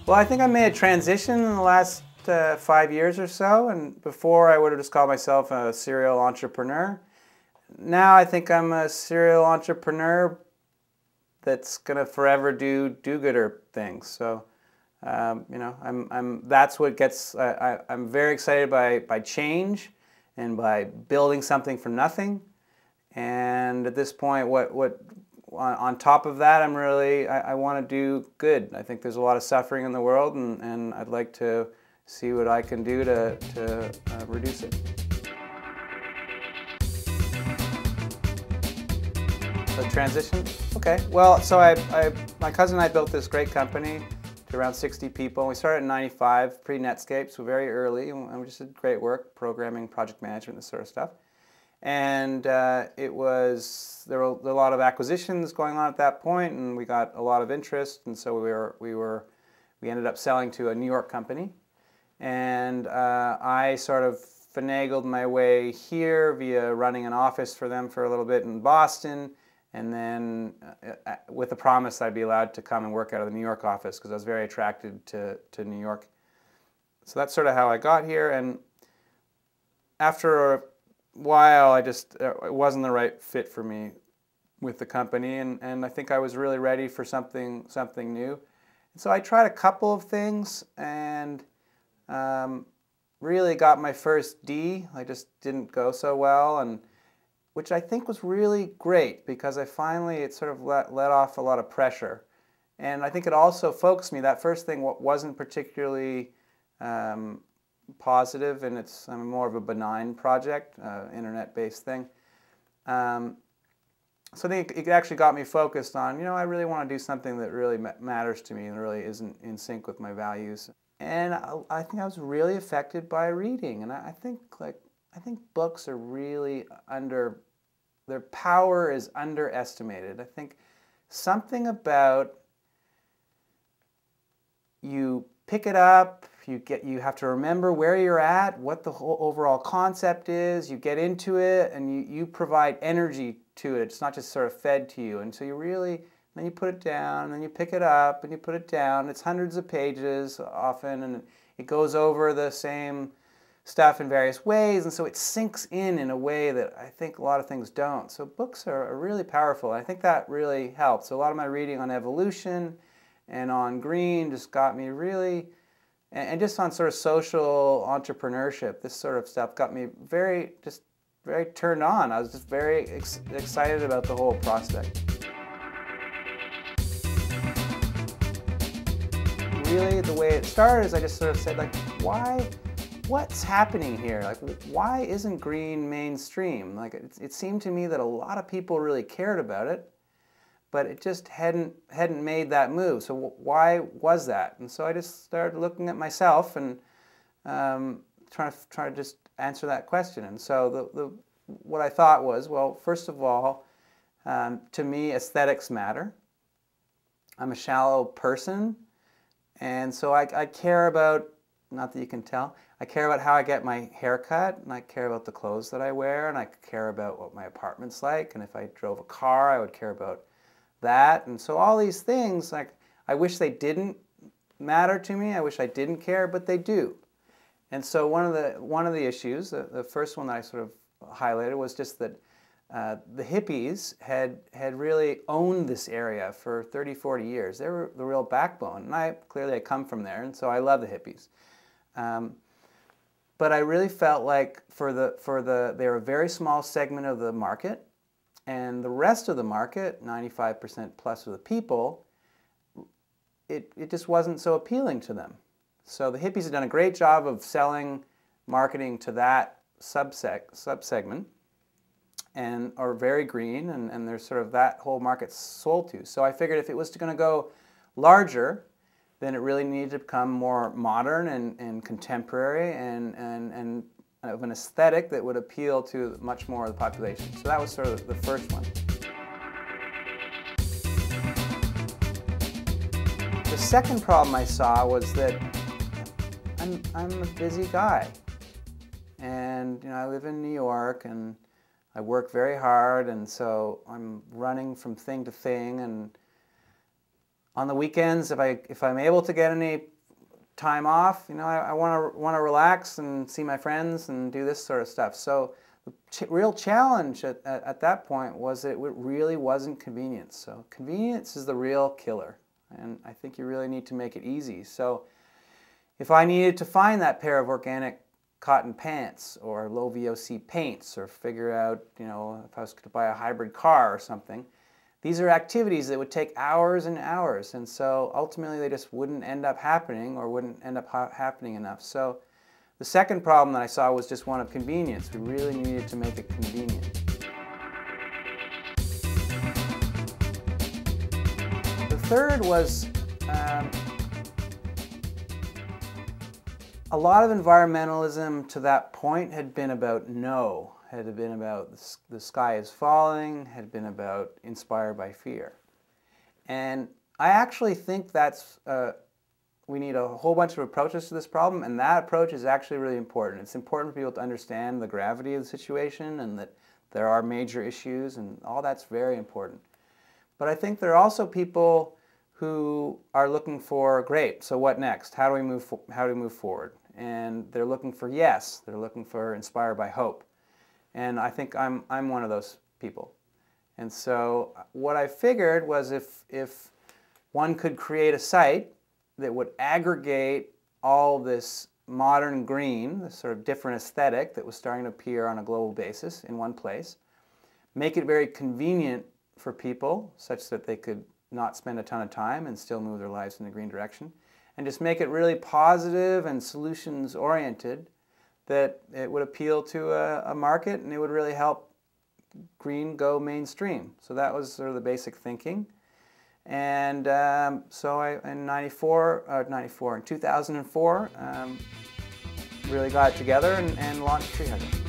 Well, I think I made a transition in the last 5 years or so, and before I would have just called myself a serial entrepreneur. Now I think I'm a serial entrepreneur that's gonna forever do do-gooder things. So, you know, that's what gets. I'm very excited by change and by building something from nothing. And at this point, on top of that, I want to do good. I think there's a lot of suffering in the world, and I'd like to see what I can do to reduce it. The transition? Okay. Well, so my cousin and I built this great company to around 60 people. We started in '95, pre-Netscape, so very early, and we just did great work, programming, project management, this sort of stuff. And there were a lot of acquisitions going on at that point, and we got a lot of interest, and so we ended up selling to a New York company, and I sort of finagled my way here via running an office for them for a little bit in Boston, and then with the promise I'd be allowed to come and work out of the New York office because I was very attracted to New York. So that's sort of how I got here, and after a while it wasn't the right fit for me with the company, and I think I was really ready for something new. And so I tried a couple of things and really got my first D. I just didn't go so well, and which I think was really great because it sort of let off a lot of pressure. And I think it also focused me. That first thing wasn't particularly positive, and it's more of a benign project, internet-based thing. So I think it actually got me focused on, you know, I really want to do something that really matters to me and really isn't in sync with my values. And I think I was really affected by reading, and I think books are really their power is underestimated. I think something about you pick it up, you have to remember where you're at, what the whole overall concept is, you get into it, and you provide energy to it. It's not just sort of fed to you. And so then you put it down, and then you pick it up, and you put it down. It's hundreds of pages often, and it goes over the same stuff in various ways, and so it sinks in a way that I think a lot of things don't. So books are really powerful. I think that really helps. So a lot of my reading on evolution and on green just got me really, and just on sort of social entrepreneurship, this sort of stuff got me very turned on. I was just very excited about the whole prospect. Really, the way it started is I just sort of said, like, what's happening here? Like, why isn't green mainstream? Like, it seemed to me that a lot of people really cared about it, but it just hadn't made that move. So why was that? And so I just started looking at myself and trying to just answer that question. And so what I thought was, well, first of all, to me, aesthetics matter. I'm a shallow person, and so I care about, not that you can tell, I care about how I get my hair cut, and I care about the clothes that I wear, and I care about what my apartment's like, and if I drove a car, I would care about that. And so all these things, like, I wish they didn't matter to me, I wish I didn't care, but they do. And so one of the issues, the first one that I sort of highlighted, was just that the hippies had really owned this area for 30, 40 years. They were the real backbone, and clearly I come from there, and so I love the hippies. But I really felt like they were a very small segment of the market, and the rest of the market, 95% plus of the people, it just wasn't so appealing to them. So the hippies had done a great job of selling, marketing to that subsegment, and are very green, and there's sort of that whole market sold to. So I figured if it was going to go larger, then it really needed to become more modern and contemporary and of an aesthetic that would appeal to much more of the population. So that was sort of the first one. The second problem I saw was that I'm a busy guy, and and I live in New York, and I work very hard, and so I'm running from thing to thing. And on the weekends, if I'm able to get any time off, I want to relax and see my friends and do this sort of stuff. So the real challenge at that point was that it really wasn't convenience. So convenience is the real killer, and I think you really need to make it easy. So if I needed to find that pair of organic cotton pants or low VOC paints, or figure out, if I was going to buy a hybrid car or something, these are activities that would take hours and hours, and so ultimately they just wouldn't end up happening, or wouldn't end up happening enough. So the second problem that I saw was just one of convenience. We really needed to make it convenient. The third was a lot of environmentalism to that point had been about no, had been about the sky is falling, had been about inspired by fear. And I actually think that's, we need a whole bunch of approaches to this problem, and that approach is actually really important. It's important for people to understand the gravity of the situation, and that there are major issues, and all that's very important. But I think there are also people who are looking for, great, so what next? How do we move forward? And they're looking for yes, they're looking for inspired by hope. And I think I'm one of those people. And so what I figured was if one could create a site that would aggregate all this modern green, this sort of different aesthetic that was starting to appear on a global basis in one place, make it very convenient for people such that they could not spend a ton of time and still move their lives in the green direction, and just make it really positive and solutions oriented, that it would appeal to a market, and it would really help green go mainstream. So that was sort of the basic thinking. And so in 2004, really got it together and launched TreeHugger.